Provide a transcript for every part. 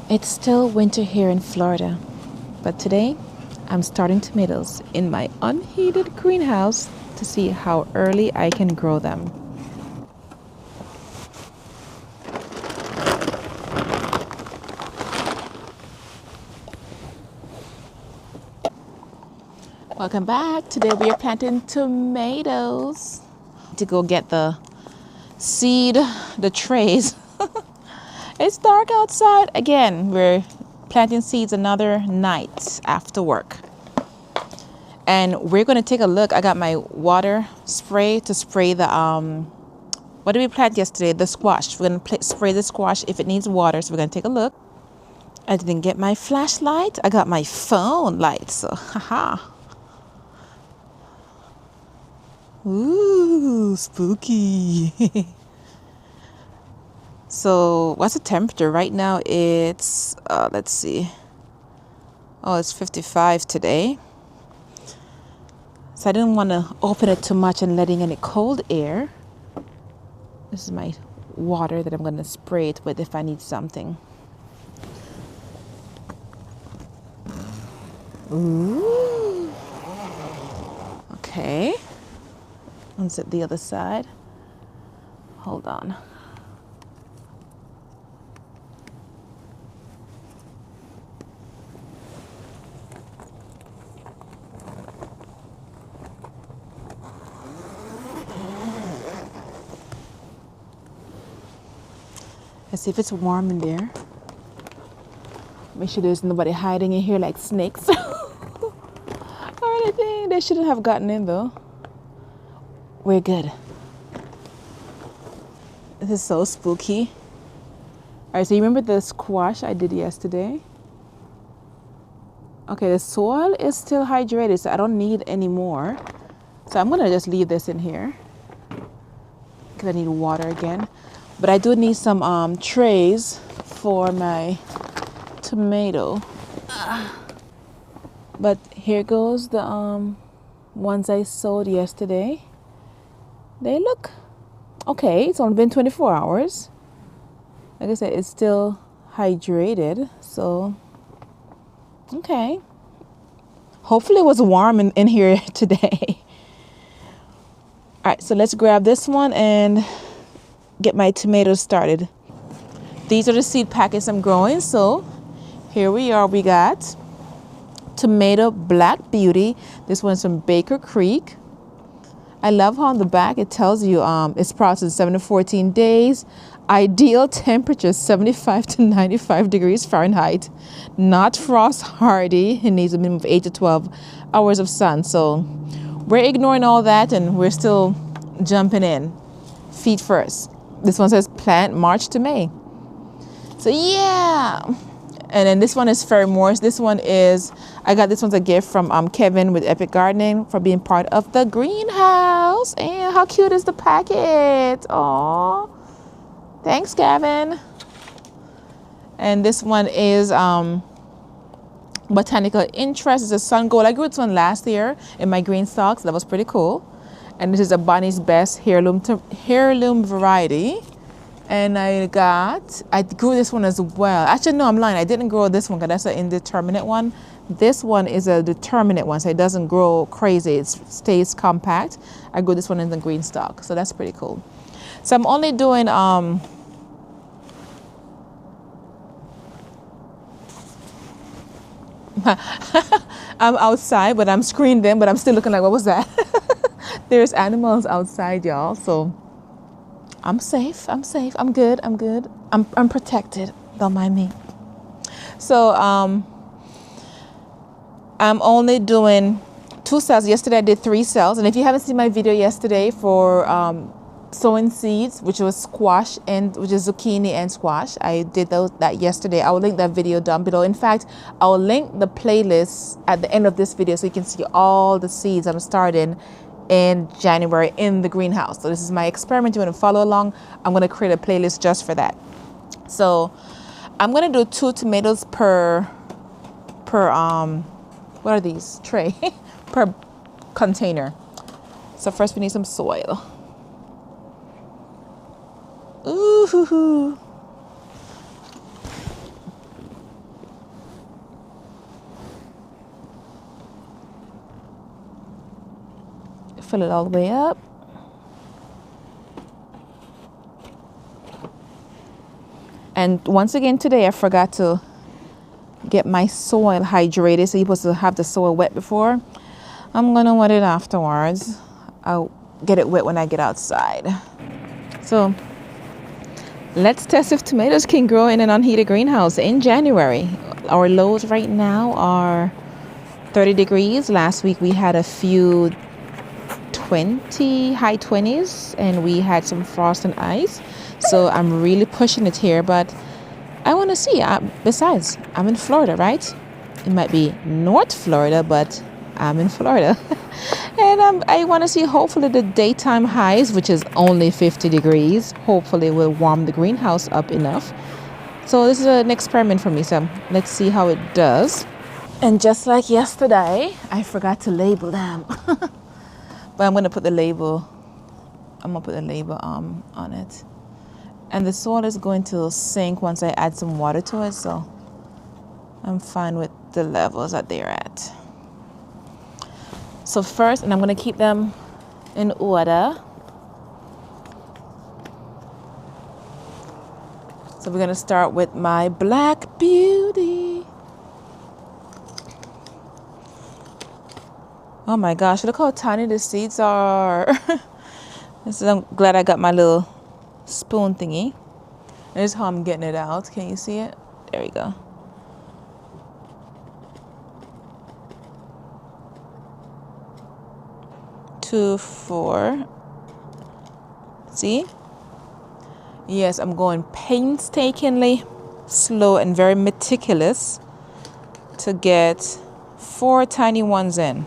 It's still winter here in Florida, but today I'm starting tomatoes in my unheated greenhouse to see how early I can grow them. Welcome back. Today we are planting tomatoes. To go get the seed, the trays. It's dark outside. Again, we're planting seeds another night after work. And we're going to take a look. I got my water spray to spray the, what did we plant yesterday? The squash. We're going to spray the squash if it needs water. So we're going to take a look. I didn't get my flashlight. I got my phone light. So, haha. Ooh, spooky. So what's the temperature right now? It's let's see. Oh, it's 55 today. So I didn't want to open it too much and letting any cold air. This is my water that I'm going to spray it with if I need something. Ooh. Okay. Let's hit the other side. Hold on. Let's see if it's warm in there. Make sure there's nobody hiding in here like snakes or anything. They shouldn't have gotten in though. We're good. This is so spooky. All right, so you remember the squash I did yesterday? Okay, the soil is still hydrated, so I don't need any more. So I'm gonna just leave this in here because I need water again. But I do need some trays for my tomato. But here goes the ones I sowed yesterday. They look okay. It's only been 24 hours. Like I said, it's still hydrated. So, okay. Hopefully it was warm in here today. All right, so let's grab this one and get my tomatoes started. These are the seed packets I'm growing. So here we are. We got tomato Black Beauty. This one's from Baker Creek. I love how on the back it tells you it's processed in 7 to 14 days. Ideal temperature 75 to 95 degrees Fahrenheit. Not frost hardy. It needs a minimum of 8 to 12 hours of sun. So we're ignoring all that and we're still jumping in. Feet first. This one says plant March to May. So yeah. And then this one is Ferrimores. This one is, I got this one's a gift from Kevin with Epic Gardening for being part of the greenhouse. And how cute is the packet? Aw. Thanks, Kevin. And this one is Botanical Interest. It's a sun gold. I grew this one last year in my green stalks. That was pretty cool. And this is a Bonnie's Best heirloom variety. And I grew this one as well. Actually, no, I'm lying. I didn't grow this one because that's an indeterminate one. This one is a determinate one, so it doesn't grow crazy. It stays compact. I grew this one in the green stalk, so that's pretty cool. So I'm only doing, I'm outside, but I'm screened in, but I'm still looking like, what was that? There's animals outside, y'all, so I'm safe. I'm safe. I'm good. I'm good. I'm protected. Don't mind me. So I'm only doing 2 cells. Yesterday I did 3 cells. And if you haven't seen my video yesterday for sowing seeds, which was squash and which is zucchini and squash, I did that yesterday. I will link that video down below. In fact, I will link the playlist at the end of this video so you can see all the seeds I'm starting in January in the greenhouse. So this is my experiment. You want to follow along? I'm going to create a playlist just for that. So I'm going to do 2 tomatoes per what are these? Tray per container. So first we need some soil. Ooh. fill it all the way up. And once again today, I forgot to get my soil hydrated. So you're supposed to have the soil wet before. I'm gonna wet it afterwards. I'll get it wet when I get outside. So let's test if tomatoes can grow in an unheated greenhouse in January. Our lows right now are 30 degrees. Last week we had a few high 20s, and we had some frost and ice. So I'm really pushing it here, but I want to see. Besides, I'm in Florida, right? It might be North Florida, but I'm in Florida. And I want to see, hopefully the daytime highs, which is only 50 degrees, hopefully will warm the greenhouse up enough. So this is an experiment for me. So let's see how it does. And just like yesterday, I forgot to label them. But I'm going to put the label. On it. And the soil is going to sink once I add some water to it. So I'm fine with the levels that they're at. So first, and I'm going to keep them in order. So we're going to start with my Black Beauty. Oh my gosh, look how tiny the seeds are. I'm glad I got my little spoon thingy. This is how I'm getting it out. Can you see it? There we go. Two, 4. See? Yes, I'm going painstakingly slow and very meticulous to get 4 tiny ones in.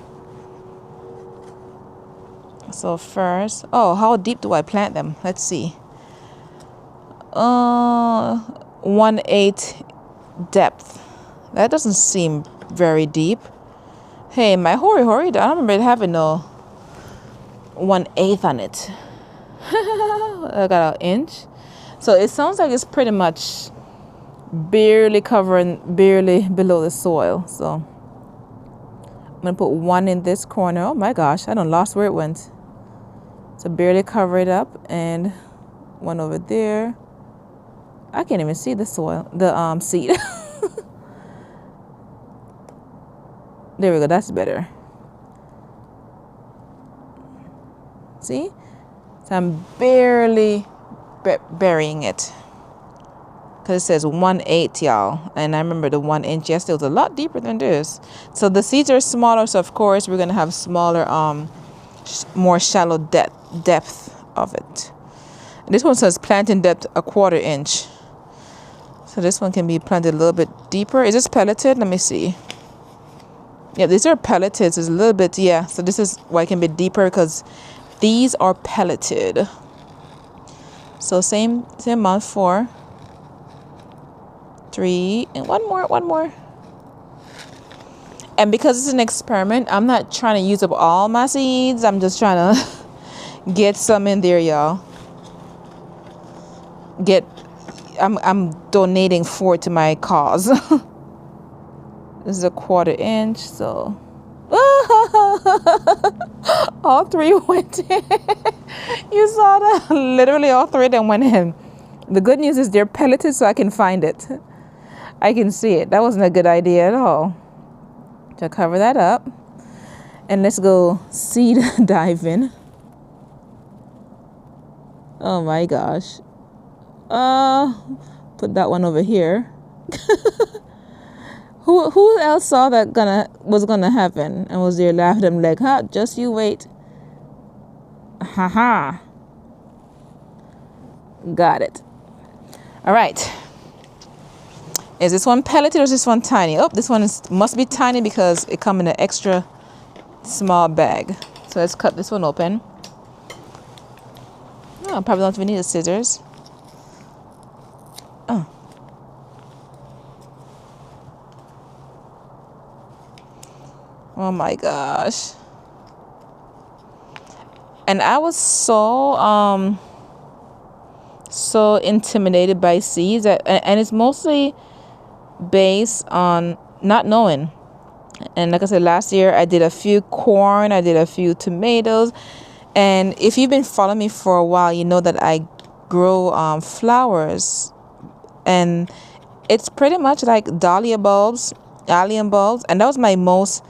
So first, how deep do I plant them? Let's see. 1/8 depth. That doesn't seem very deep. Hey, my hori, I don't remember it having no 1/8 on it. I got an inch. So it sounds like it's pretty much barely below the soil. So I'm gonna put 1 in this corner. Oh my gosh, I don't lost where it went. So barely cover it up, and 1 over there. I can't even see the soil, the seed. There we go, that's better. See? So I'm barely burying it. Because it says 1/8, y'all. And I remember the 1 inch yesterday was a lot deeper than this. So the seeds are smaller, so of course we're going to have smaller, more shallow depth of it. And this one says planting depth 1/4 inch. So this one can be planted a little bit deeper. Is this pelleted? Let me see. Yeah, these are pelleted. So it's a little bit, yeah. So this is why it can be deeper, because these are pelleted. So same amount, 4, 3, and one more. And because it's an experiment, I'm not trying to use up all my seeds. I'm just trying to get some in there, y'all. I'm donating 4 to my cause. This is 1/4 inch, so all 3 went in. You saw that? Literally all 3 of them went in. The good news is they're pelleted, so I can find it. I can see it. That wasn't a good idea at all. To cover that up. And let's go seed diving. Oh my gosh. Put that one over here. Who else saw that was gonna happen and was there laughing at them like, just you wait. Haha. Got it. All right. Is this one pelleted or is this one tiny? Oh, this one must be tiny because it comes in an extra small bag. So let's cut this one open. Oh, probably don't even need the scissors. Oh my gosh. And I was so intimidated by seeds, and it's mostly based on not knowing. And like I said, last year I did a few corn, I did a few tomatoes, And if you've been following me for a while, you know that I grow flowers, and it's pretty much like dahlia bulbs, allium bulbs, and that was my most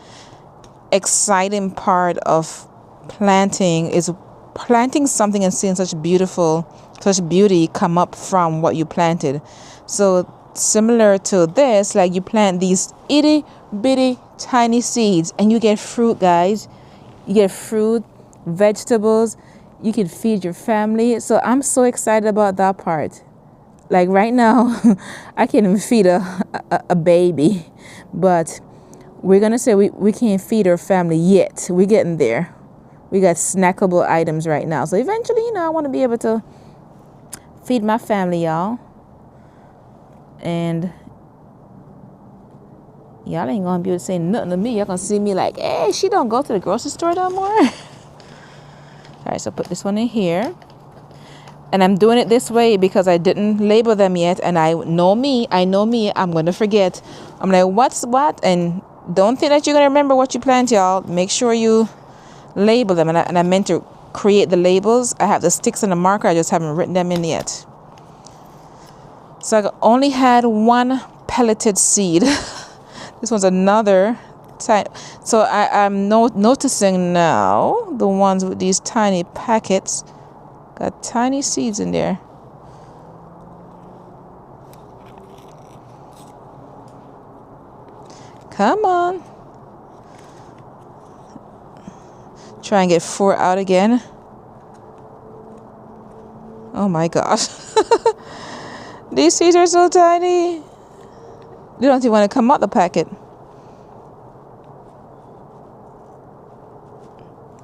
exciting part of planting, is planting something and seeing such beauty come up from what you planted. So similar to this, like you plant these itty bitty tiny seeds and you get fruit, guys. You get fruit, vegetables, you can feed your family. So I'm so excited about that part. Like right now I can't even feed a baby, but we're gonna say we can't feed our family yet. We're getting there. We got snackable items right now, so eventually, I want to be able to feed my family, y'all. And y'all ain't gonna be able to say nothing to me. Y'all gonna see me like, hey, she don't go to the grocery store no more. All right, so put this one in here. And I'm doing it this way because I didn't label them yet, and I know me, I'm gonna forget. I'm like, what's what? And don't think that you're gonna remember what you plant, y'all. Make sure you label them. And I meant to create the labels. I have the sticks and the marker, I just haven't written them in yet. So I only had one pelleted seed. This one's another type. So I'm noticing now the ones with these tiny packets got tiny seeds in there. Come on. Try and get 4 out again. Oh my gosh. These seeds are so tiny. They don't even want to come out the packet.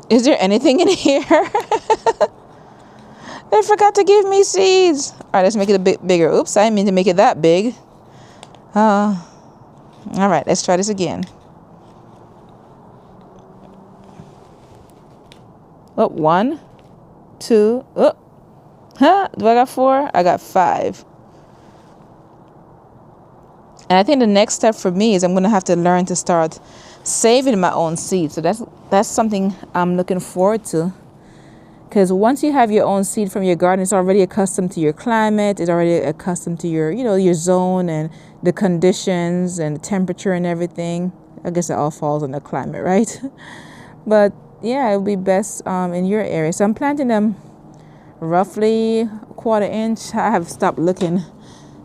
Is there anything in here? They forgot to give me seeds. All right, let's make it a bit bigger. Oops, I didn't mean to make it that big. All right, let's try this again. Oh, 1, 2. Oh, do I got 4? I got 5. And I think the next step for me is I'm going to have to learn to start saving my own seeds. So that's something I'm looking forward to. Because once you have your own seed from your garden, it's already accustomed to your climate. It's already accustomed to your zone and the conditions and the temperature and everything. I guess it all falls on the climate, right? But yeah, it would be best in your area. So I'm planting them roughly 1/4 inch. I have stopped looking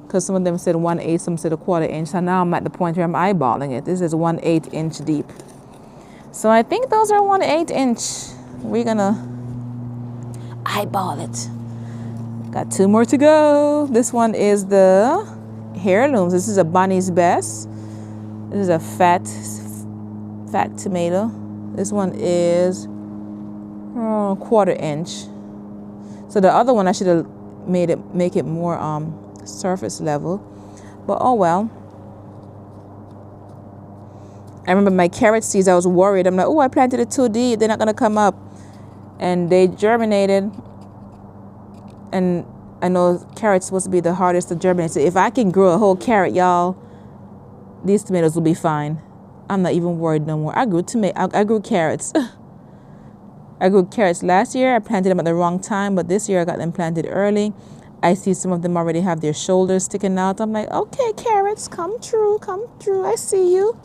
because some of them said 1/8, some said 1/4 inch. So now I'm at the point where I'm eyeballing it. This is 1/8 inch deep. So I think those are 1/8 inch. We're gonna eyeball it. Got 2 more to go. This one is the heirlooms. This is a Bonnie's Best. This is a fat tomato. This one is 1/4 inch. So the other one I should have make it more surface level, but oh well. I remember my carrot seeds, I was worried. I'm like, oh, I planted it too deep, they're not gonna come up. And they germinated. And I know carrot's supposed to be the hardest to germinate. So if I can grow a whole carrot, y'all, these tomatoes will be fine. I'm not even worried no more. I grew carrots. I grew carrots last year. I planted them at the wrong time, but this year I got them planted early. I see some of them already have their shoulders sticking out. I'm like, okay, carrots, come true. I see you.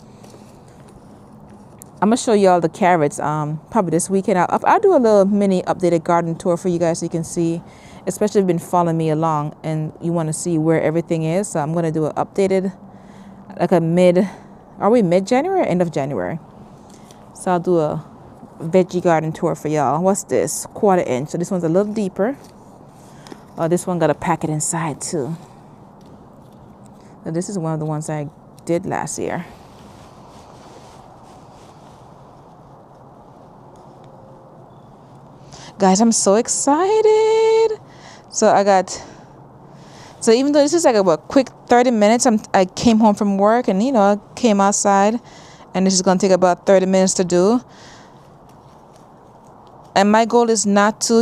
I'm gonna show you all the carrots probably this weekend. I'll do a little mini updated garden tour for you guys so you can see, especially if you've been following me along and you want to see where everything is. So I'm gonna do an updated, like are we mid-January or end of January? So I'll do a veggie garden tour for y'all. What's this? 1/4 inch. So this one's a little deeper. Oh, this one got a packet inside too. So this is one of the ones I did last year. Guys, I'm so excited. So even though this is like a quick 30 minutes, I came home from work and, I came outside, and this is going to take about 30 minutes to do. And my goal is not to,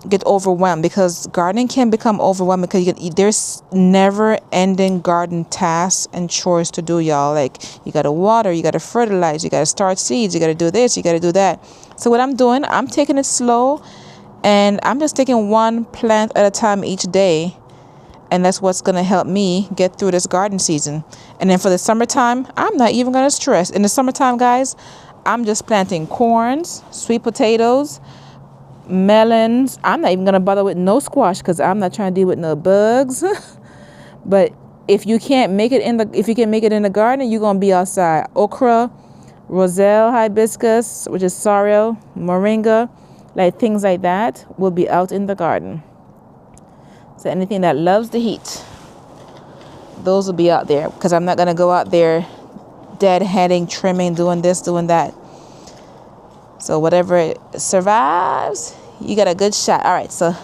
get overwhelmed, because gardening can become overwhelming because there's never ending garden tasks and chores to do, y'all. Like, you got to water, you got to fertilize, you got to start seeds, you got to do this, you got to do that. So what I'm doing, I'm taking it slow, and I'm just taking one plant at a time each day. And that's what's going to help me get through this garden season. And then for the summertime, I'm not even going to stress. In the summertime, guys, I'm just planting corns, sweet potatoes, melons. I'm not even going to bother with no squash because I'm not trying to deal with no bugs. But if you can't make it in the garden, you're going to be outside. Okra, roselle hibiscus, which is sorrel, moringa, like things like that will be out in the garden. So anything that loves the heat, those will be out there, because I'm not going to go out there deadheading, trimming, doing this, doing that. So whatever survives, you got a good shot. All right, so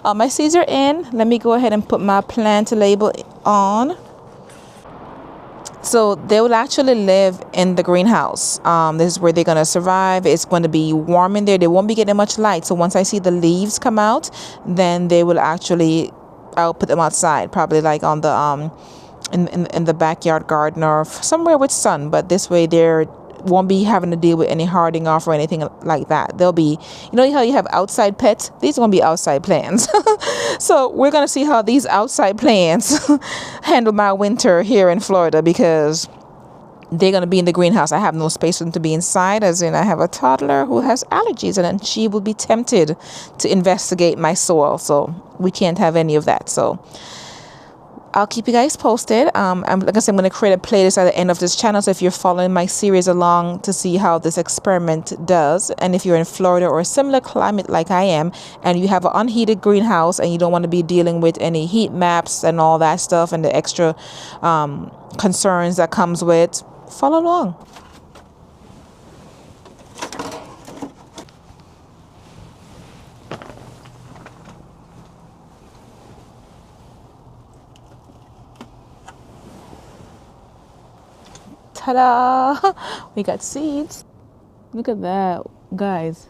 all my seeds are in. Let me go ahead and put my plant label on. So they will actually live in the greenhouse. This is where they're going to survive. It's going to be warm in there. They won't be getting much light. So once I see the leaves come out, then they will actually, I'll put them outside, probably like on the in the backyard garden or somewhere with sun. But this way they won't be having to deal with any hardening off or anything like that. They'll be, you know how you have outside pets? These are going to be outside plants. So we're going to see how these outside plants handle my winter here in Florida, because they're going to be in the greenhouse. I have no space for them to be inside, as in I have a toddler who has allergies, and then she will be tempted to investigate my soil. So we can't have any of that. So I'll keep you guys posted. Like I said, I'm going to create a playlist at the end of this channel. So if you're following my series along to see how this experiment does, and if you're in Florida or a similar climate like I am, and you have an unheated greenhouse and you don't want to be dealing with any heat maps and all that stuff and the extra concerns that comes with, follow along. Ta-da! We got seeds. Look at that, guys.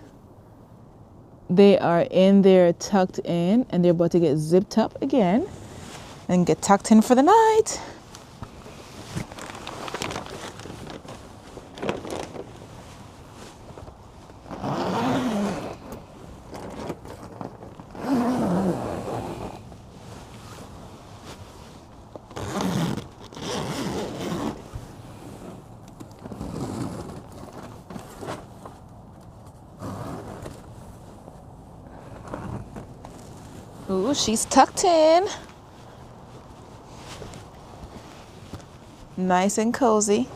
They are in there tucked in, and they're about to get zipped up again and get tucked in for the night. Ooh, she's tucked in. Nice and cozy.